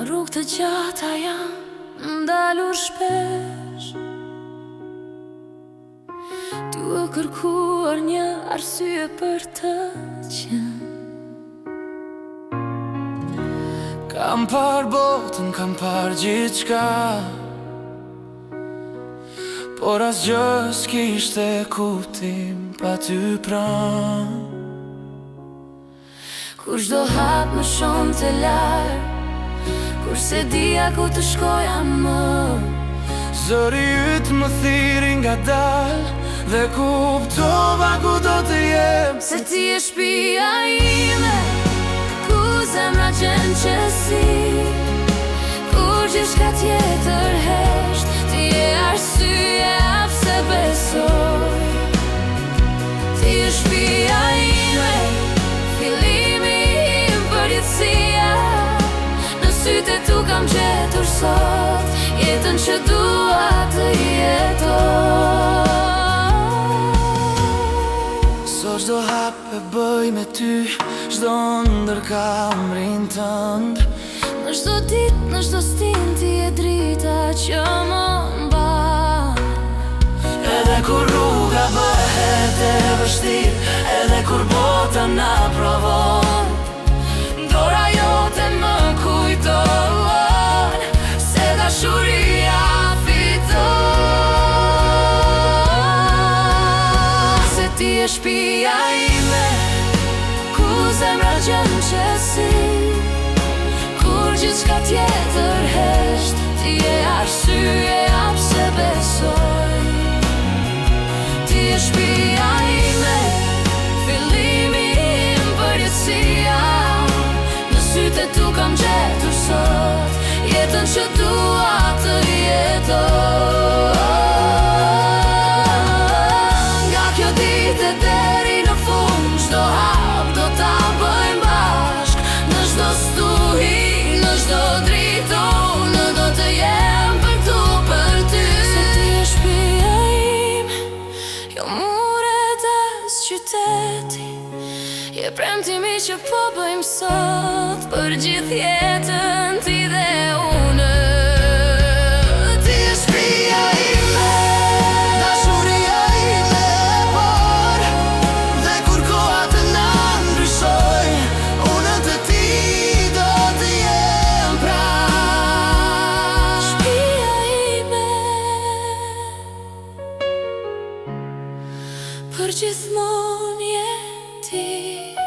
rrugë të gjata jam ndalur shpesh. Ty e kërkuar një arsye për të qenë. Kam par botën, kam par gjithçka, por asgjë s'kishte kuptim pa ty pranë. Kur çdo hap më shumë të larë, kur se dija ku të shkoja më, Zëri yt më thiri nga dal, dhe kuptova ku do të jem. se ti e shtëpia ime, ku zemra qenë qesi. Kur gjithçka tjetër hesht, ti je arsyeja pse besoj. Ti je shtëpia ime, fillimi im përjetësia. Në sytë e tu kam gjetur sot jetën që dua të jetoj. Sot çdo hap e bëj me ty, çdo ndër kamrin tënd. Në çdo ditë, në çdo stin, ti e drita që më mban. Edhe kur rruga bëhet e vështirë, edhe kur bota na provon, dora jote më kujton se dashuria fiton. Se ti e shtëpia ime, ku zemra gjen qesi. Kur gjithçka tjetër hesht, ti je arsyeja pse besoj. Ti je shtëpia ime, fillimi im përjetësia. Në sytë e tu kam gjetur sot jetën që dua të jetoj. Nga kjo ditë deri në fund, çdo hap do ta bëjmë bashk. Në çdo stuhi, në çdo dritë, unë do të jem për tu, për ty. Se ti je shtëpia ime, jo muret as qyteti. Je premtimi që po bëjmë sot për gjithë jetën, ti dhe unë. Ti je shtëpia ime, Dashuria ime e por, dhe kur koha të na ndryshoj, unë të ti do të jem pranë. shtëpia ime, për gjithmonë je ti.